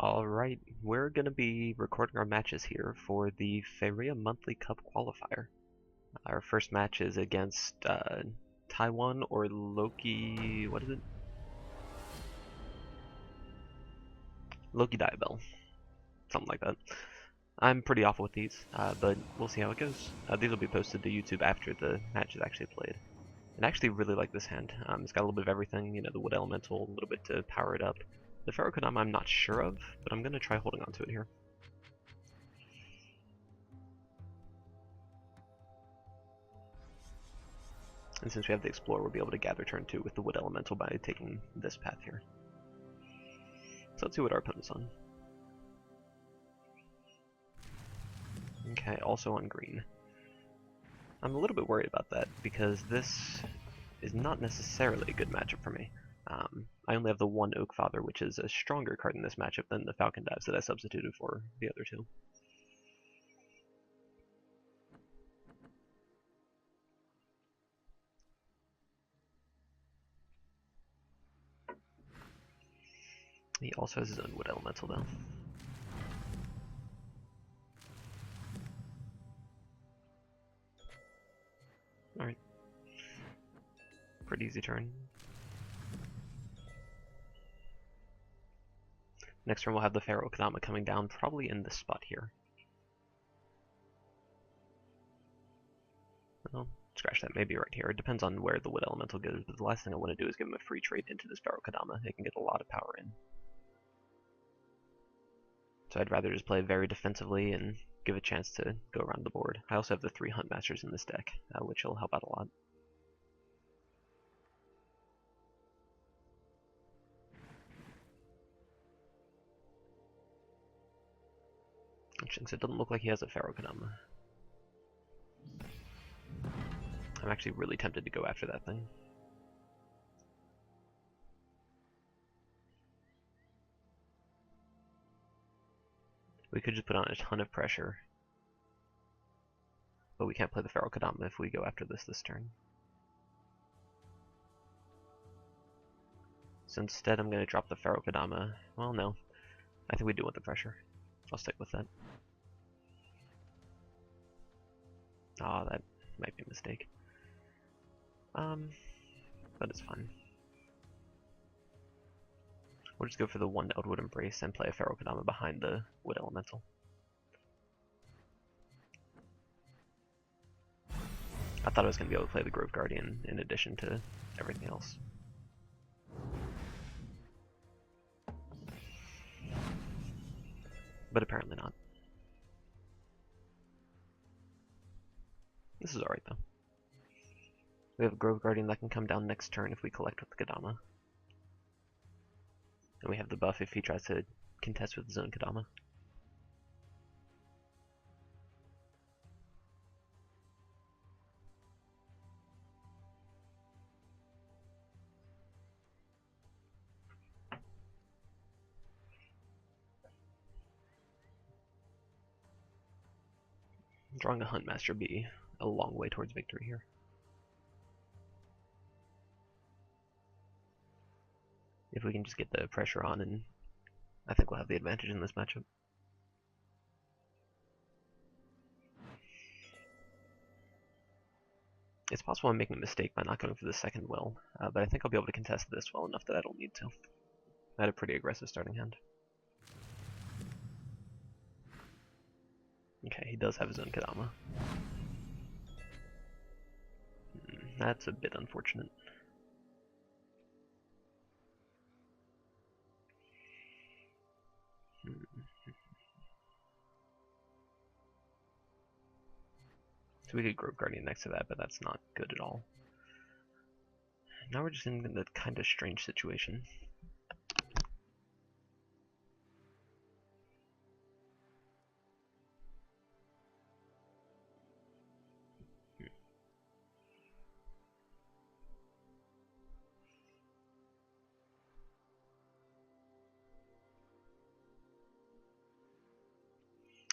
Alright, we're going to be recording our matches here for the Faeria Monthly Cup Qualifier. Our first match is against Taiwan or Loki... what is it? Lokidiabel. Something like that. I'm pretty awful with these, but we'll see how it goes. These will be posted to YouTube after the match is actually played. And I actually really like this hand. It's got a little bit of everything, you know, the Wood Elemental, a little bit to power it up. The Pharaoh Kodama I'm not sure of, but I'm going to try holding on to it here. And since we have the Explorer, we'll be able to gather turn 2 with the Wood Elemental by taking this path here. So let's see what our opponent's on. Okay, also on green. I'm a little bit worried about that, because this is not necessarily a good matchup for me. I only have the one Oak Father, which is a stronger card in this matchup than the Falcon Dives that I substituted for the other two. He also has his own Wood Elemental though. Alright. Pretty easy turn. Next turn we'll have the Pharaoh Kodama coming down, probably in this spot here. Well, scratch that, maybe right here. It depends on where the Wood Elemental goes, but the last thing I want to do is give him a free trade into this Pharaoh Kodama. It can get a lot of power in. So I'd rather just play very defensively and give a chance to go around the board. I also have the 3 Hunt Masters in this deck, which will help out a lot. Since it doesn't look like he has a Pharaoh Kodama. I'm actually really tempted to go after that thing. We could just put on a ton of pressure, but we can't play the Pharaoh Kodama if we go after this turn. So instead I'm going to drop the Pharaoh Kodama. Well, no. I think we do want the pressure. I'll stick with that. Ah, that might be a mistake. But it's fine. We'll just go for the one Eldwood Embrace and play a Pharaoh Kodama behind the Wood Elemental. I thought I was going to be able to play the Grove Guardian in addition to everything else. But apparently not. This is alright though. We have a Grove Guardian that can come down next turn if we collect with the Kodama. And we have the buff if he tries to contest with his own Kodama. Drawing a Hunt Master be a long way towards victory here. If we can just get the pressure on, and I think we'll have the advantage in this matchup. It's possible I'm making a mistake by not going for the second will, but I think I'll be able to contest this well enough that I don't need to. I had a pretty aggressive starting hand. Okay, he does have his own Kodama. That's a bit unfortunate. So we could Grove Guardian next to that, but that's not good at all. Now we're just in a kind of strange situation.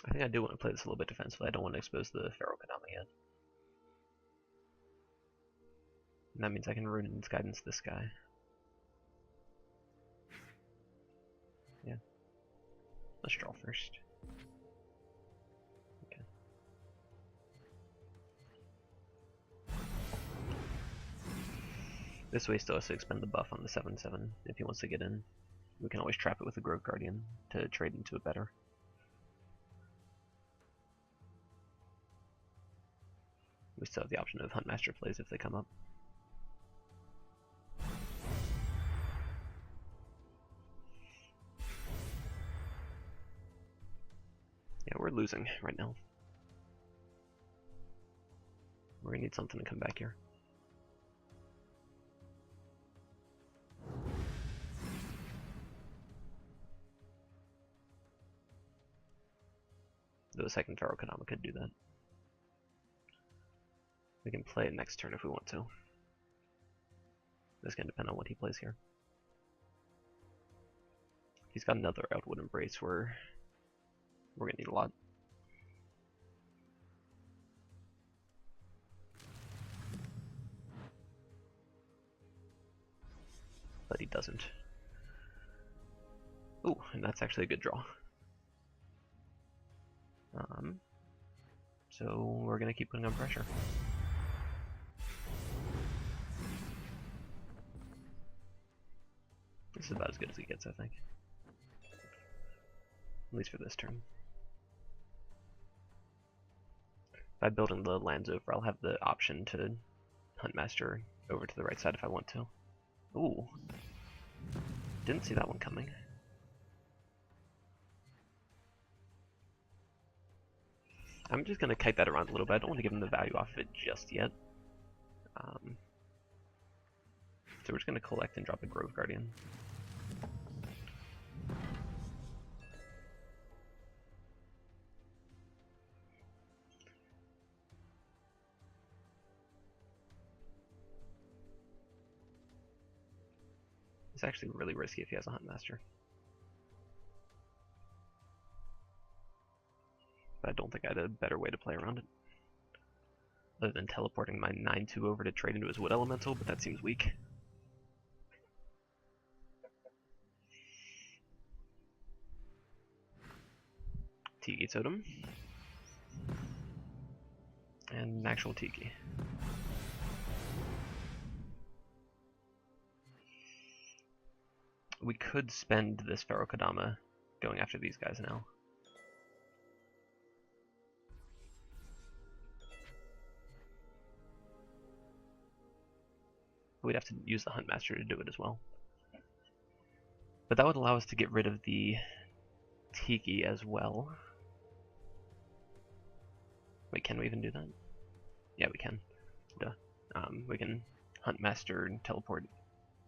I think I do want to play this a little bit defensively. I don't want to expose the Pharaoh Kodama yet. And that means I can Ruin's Guidance this guy. Yeah. Let's draw first. Okay. This way still has to expend the buff on the 7/7 if he wants to get in. We can always trap it with a Grove Guardian to trade into a better. We still have the option of Huntmaster plays if they come up. Yeah, we're losing right now. We're gonna need something to come back here. Though the second Pharaoh Kadama could do that. We can play it next turn if we want to. That's gonna depend on what he plays here. He's got another Outwood Embrace where we're gonna need a lot. But he doesn't. Ooh, and that's actually a good draw. So we're gonna keep putting on pressure. This is about as good as he gets, I think. At least for this turn. By building the lands over, I'll have the option to Huntmaster over to the right side if I want to. Ooh. Didn't see that one coming. I'm just going to kite that around a little bit. I don't want to give him the value off of it just yet. So we're just going to collect and drop a Grove Guardian. It's actually really risky if he has a Huntmaster. But I don't think I had a better way to play around it. Other than teleporting my 9/2 over to trade into his Wood Elemental, but that seems weak. Tiki Totem. And an actual Tiki. We could spend this Pharaoh Kadama going after these guys now. We'd have to use the Huntmaster to do it as well. But that would allow us to get rid of the Tiki as well. Wait, can we even do that? Yeah, we can. Duh. We can Huntmaster and teleport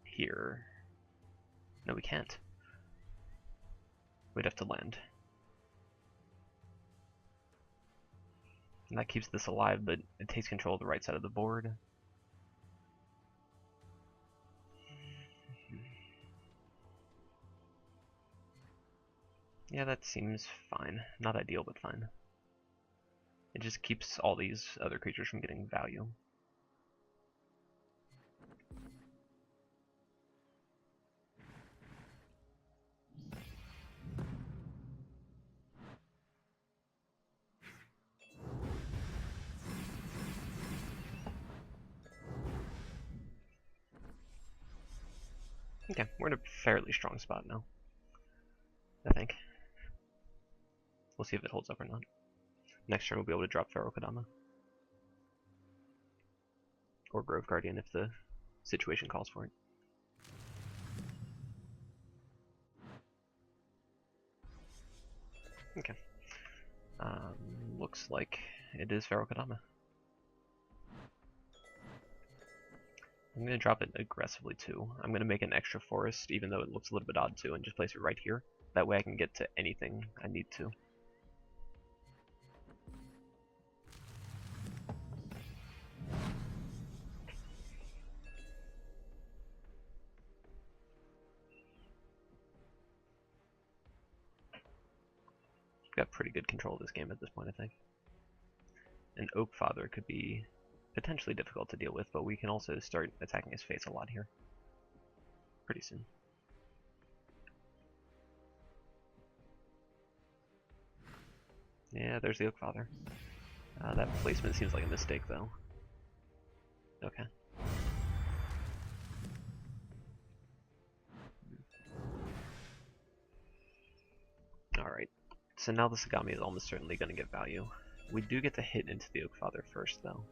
here. No, we can't. We'd have to land. And that keeps this alive, but it takes control of the right side of the board. Yeah, that seems fine. Not ideal, but fine. It just keeps all these other creatures from getting value. Okay, we're in a fairly strong spot now, I think. We'll see if it holds up or not. Next turn we'll be able to drop Pharaoh Kadama. Or Grove Guardian if the situation calls for it. Okay. Looks like it is Pharaoh Kadama. I'm going to drop it aggressively too. I'm going to make an extra forest, even though it looks a little bit odd too, and just place it right here. That way I can get to anything I need to. Got pretty good control of this game at this point, I think. An Oak Father could be potentially difficult to deal with, but we can also start attacking his face a lot here. Pretty soon. Yeah, there's the Oak Father. That placement seems like a mistake, though. Okay. Alright. So now the Sagami is almost certainly going to get value. We do get to hit into the Oak Father first, though.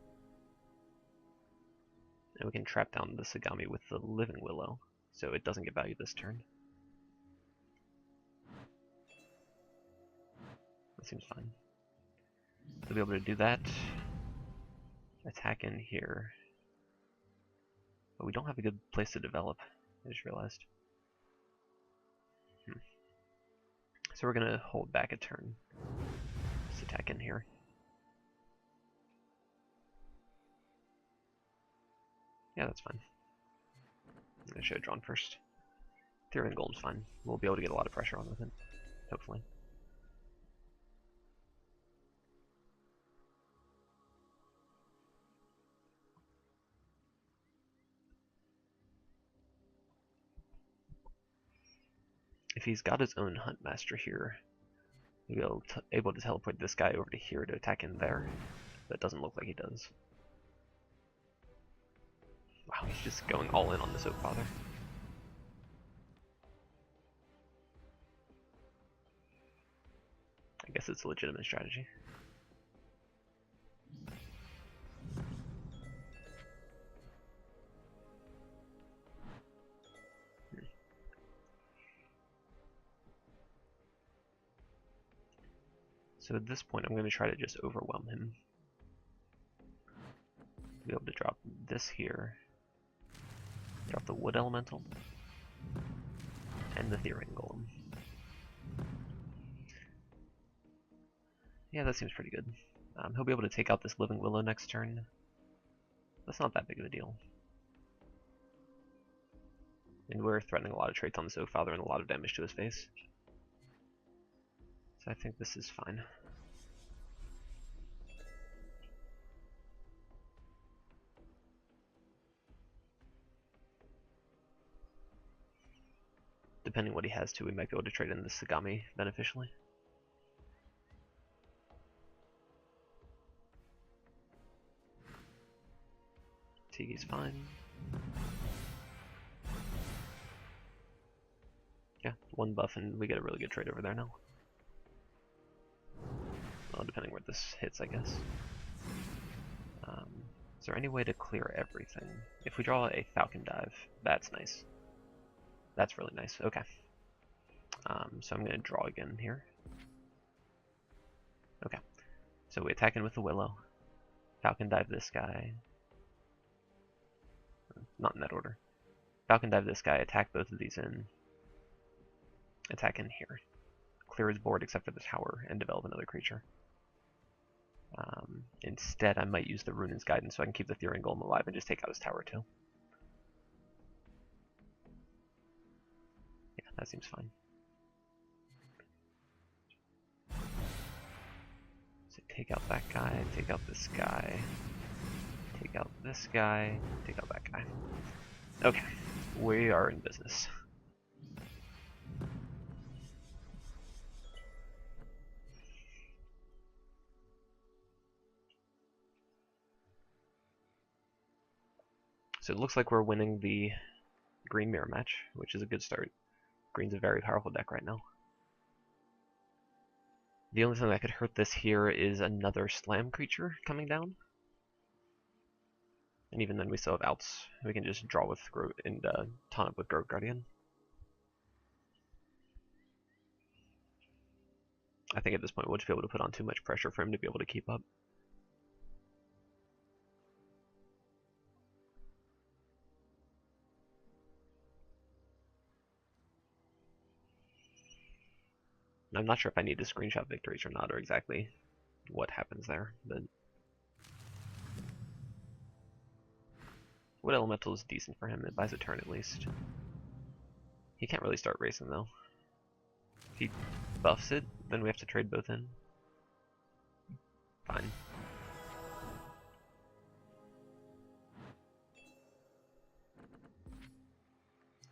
And we can trap down the Sagami with the Living Willow, so it doesn't get value this turn. That seems fine. To be able to do that, attack in here. But we don't have a good place to develop, I just realized. So we're going to hold back a turn. Just attack in here. Yeah, that's fine. I should have drawn first. Therian Golem's fine. We'll be able to get a lot of pressure on with it, hopefully. If he's got his own Hunt Master here, he'll be able to teleport this guy over to here to attack in there. That doesn't look like he does. Wow, he's just going all in on this Oak Father. I guess it's a legitimate strategy. So at this point, I'm going to try to just overwhelm him. Be able to drop this here, drop the Wood Elemental, and the Therian Golem. Yeah, that seems pretty good. He'll be able to take out this Living Willow next turn. That's not that big of a deal. And we're threatening a lot of traits on this Oak Father and a lot of damage to his face. So I think this is fine. Depending what he has to, we might be able to trade in the Sagami beneficially. Tigi's fine. Yeah, one buff and we get a really good trade over there now. Well, depending where this hits, I guess. Is there any way to clear everything? If we draw a Falcon Dive, that's nice. That's really nice. Okay. So I'm going to draw again here. Okay. So we attack in with the Willow. Falcon Dive this guy. Not in that order. Falcon Dive this guy, attack both of these in. Attack in here. Clear his board except for the tower and develop another creature. Instead, I might use the Runin's Guidance so I can keep the Therian Golem alive and just take out his tower too. Yeah, that seems fine. So take out that guy, take out this guy, take out this guy, take out that guy. Okay, we are in business. So it looks like we're winning the green mirror match, which is a good start. Green's a very powerful deck right now. The only thing that could hurt this here is another slam creature coming down. And even then we still have outs. We can just draw with and taunt up with Grove Guardian. I think at this point we'll just be able to put on too much pressure for him to be able to keep up. I'm not sure if I need to screenshot victories or not, or exactly what happens there, but Wood Elemental is decent for him. It buys a turn at least. He can't really start racing though. If he buffs it, then we have to trade both in. Fine.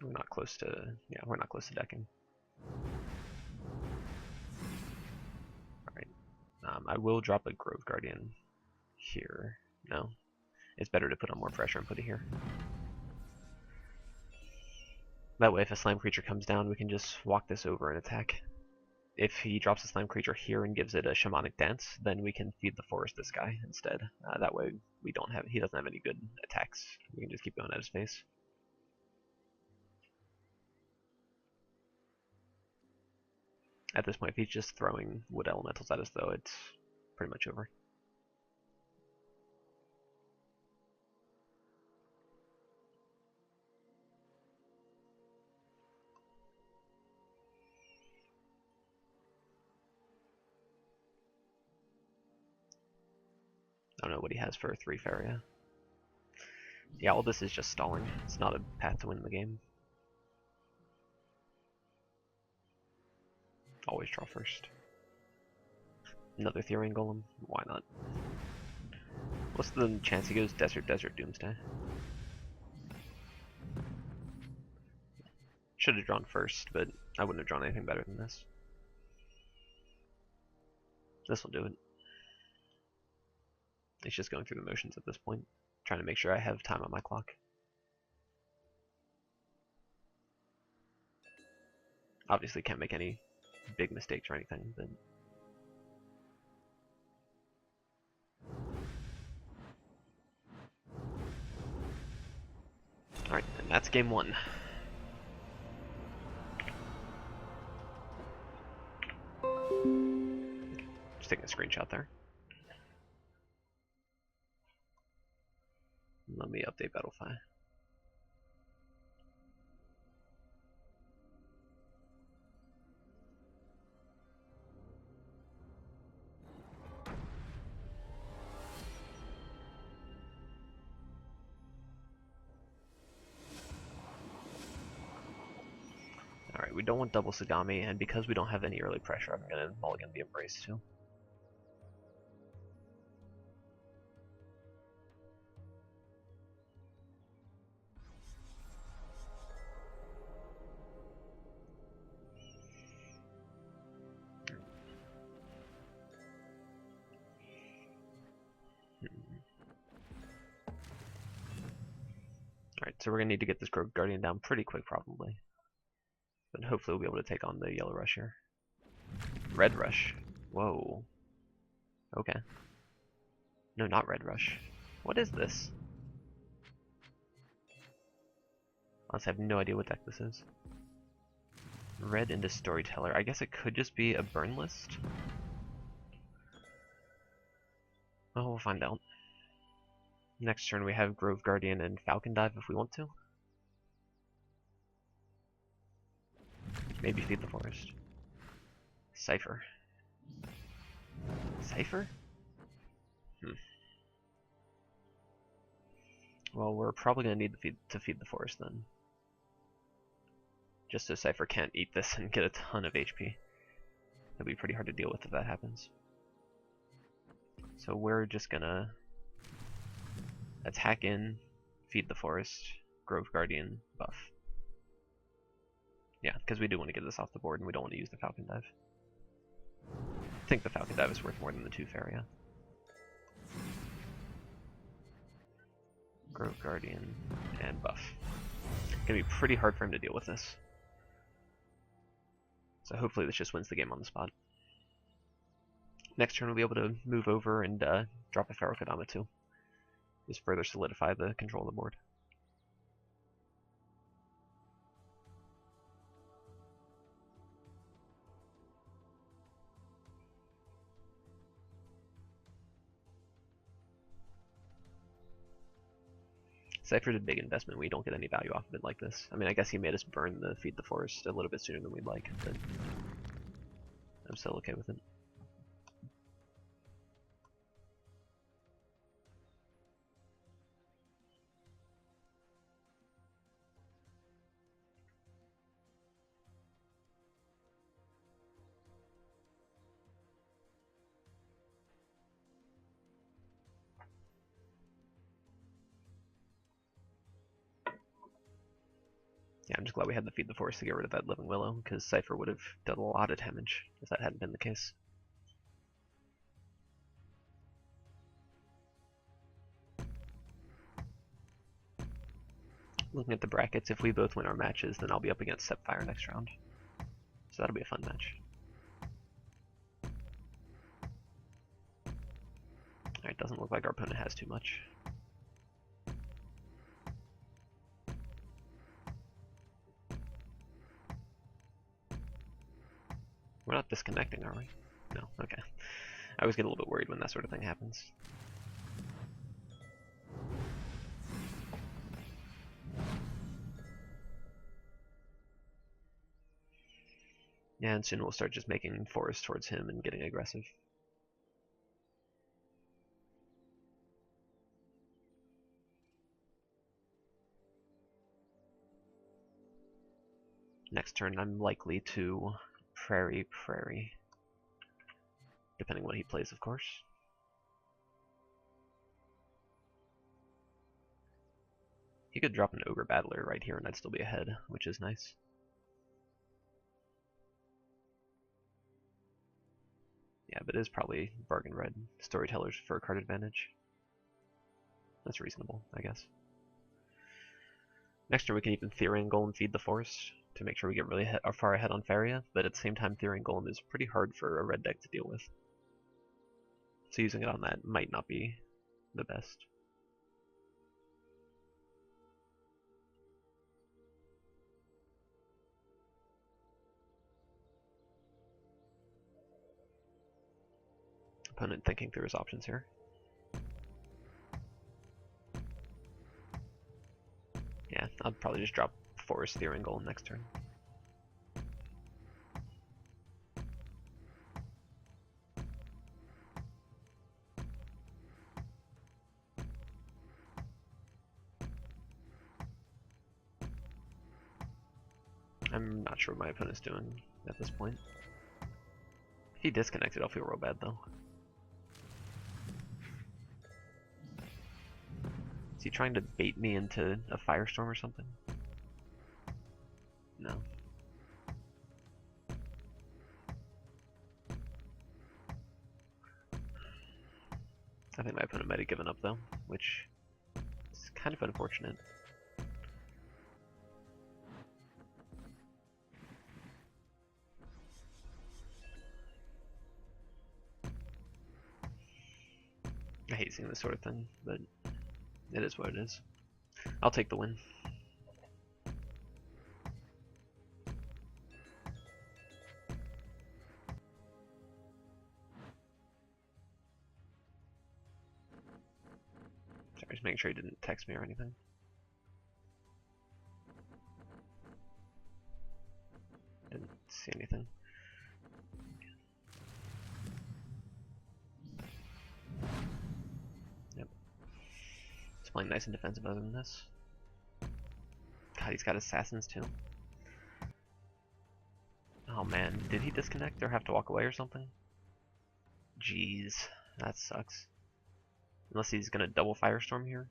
We're not close to, yeah, we're not close to decking. Alright. I will drop a Grove Guardian here. No. It's better to put on more pressure and put it here. That way if a slime creature comes down, we can just walk this over and attack. If he drops a slime creature here and gives it a shamanic dance, then we can feed the forest this guy instead. That way he doesn't have any good attacks. We can just keep going at his face. At this point, if he's just throwing wood elementals at us though, it's pretty much over. I don't know what he has for a 3 Faeria. Yeah, all this is just stalling. It's not a path to win the game. Always draw first. Another Therian Golem? Why not? What's the chance he goes Desert, Doomsday? Should have drawn first, but I wouldn't have drawn anything better than this. This will do it. It's just going through the motions at this point, trying to make sure I have time on my clock. Obviously can't make any big mistakes or anything, but... Alright, and that's game 1. Just taking a screenshot there. Let me update Battlefy. Alright, we don't want double Sagami, and because we don't have any early pressure, I'm going to mulligan the Embrace too. Alright, so we're going to need to get this Grove Guardian down pretty quick probably. But hopefully we'll be able to take on the Yellow Rush here. Red Rush. Whoa. Okay. No, not Red Rush. What is this? Honestly, I have no idea what deck this is. Red into Storyteller. I guess it could just be a burn list. Well, we'll find out. Next turn we have Grove Guardian and Falcon Dive if we want to. Maybe feed the forest. Cypher. Cypher? Well, we're probably going to need to feed the forest then. Just so Cypher can't eat this and get a ton of HP. It'll be pretty hard to deal with if that happens. So we're just gonna attack in, feed the forest, Grove Guardian, buff. Yeah, because we do want to get this off the board and we don't want to use the Falcon Dive. I think the Falcon Dive is worth more than the 2 Faeria. Grove Guardian and buff. It's gonna be pretty hard for him to deal with this. So hopefully this just wins the game on the spot. Next turn we'll be able to move over and drop a Pharaoh Kodama too. Just further solidify the control of the board. Cypher's a big investment. We don't get any value off of it like this. I mean, I guess he made us burn the Feed the Forest a little bit sooner than we'd like, but I'm still okay with it. Yeah, I'm just glad we had to Feed the Forest to get rid of that Living Willow, because Cypher would have done a lot of damage if that hadn't been the case. Looking at the brackets, if we both win our matches, then I'll be up against Sapphire next round. So that'll be a fun match. Alright, doesn't look like our opponent has too much. We're not disconnecting, are we? No, okay. I always get a little bit worried when that sort of thing happens. Yeah, and soon we'll start just making forests towards him and getting aggressive. Next turn I'm likely to Prairie, depending what he plays, of course. He could drop an Ogre Battler right here and I'd still be ahead, which is nice. Yeah, but it is probably bargain red. Storytellers for a card advantage. That's reasonable, I guess. Next turn we can even Therian Golem feed the forest to make sure we get really far ahead on Faeria, but at the same time Therian Golem is pretty hard for a red deck to deal with. So using it on that might not be the best. Opponent thinking through his options here. Yeah, I'll probably just drop Forest Therian Golem next turn. I'm not sure what my opponent's doing at this point. If he disconnected, I'll feel real bad though. Is he trying to bait me into a Firestorm or something? No. I think my opponent might have given up though, which is kind of unfortunate. I hate seeing this sort of thing, but it is what it is. I'll take the win. Sorry, just making sure he didn't text me or anything. Didn't see anything. Yep. He's playing nice and defensive other than this. God, he's got assassins too. Oh man, did he disconnect or have to walk away or something? Jeez, that sucks. Unless he's gonna double Firestorm here?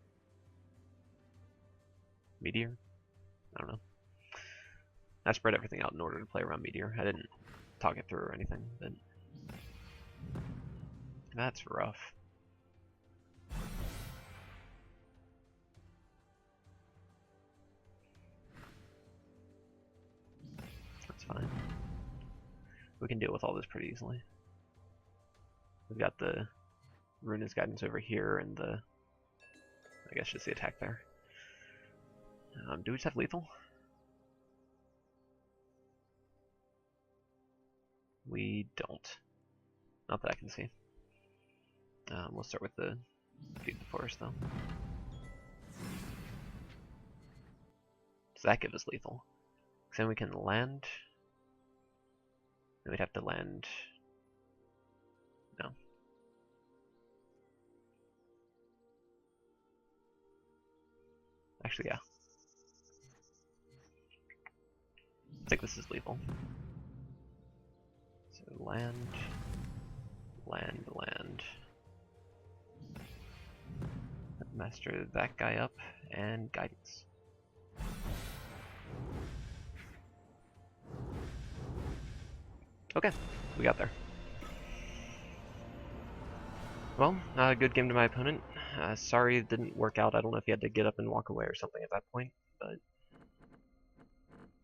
Meteor? I don't know. I spread everything out in order to play around Meteor. I didn't talk it through or anything, but that's rough. That's fine. We can deal with all this pretty easily. We've got the Runa's Guidance over here and the, I guess just the attack there. Do we just have lethal? We don't. Not that I can see. We'll start with the feed the forest though. Does that give us lethal? Because then we can land. Then we'd have to land. No. Actually, yeah. I think this is lethal. So land, land, land. Master that guy up, and guidance. Okay, we got there. Well, good game to my opponent. Sorry it didn't work out. I don't know if he had to get up and walk away or something at that point. but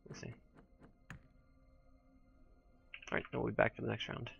we'll see. Alright, we'll be back for the next round.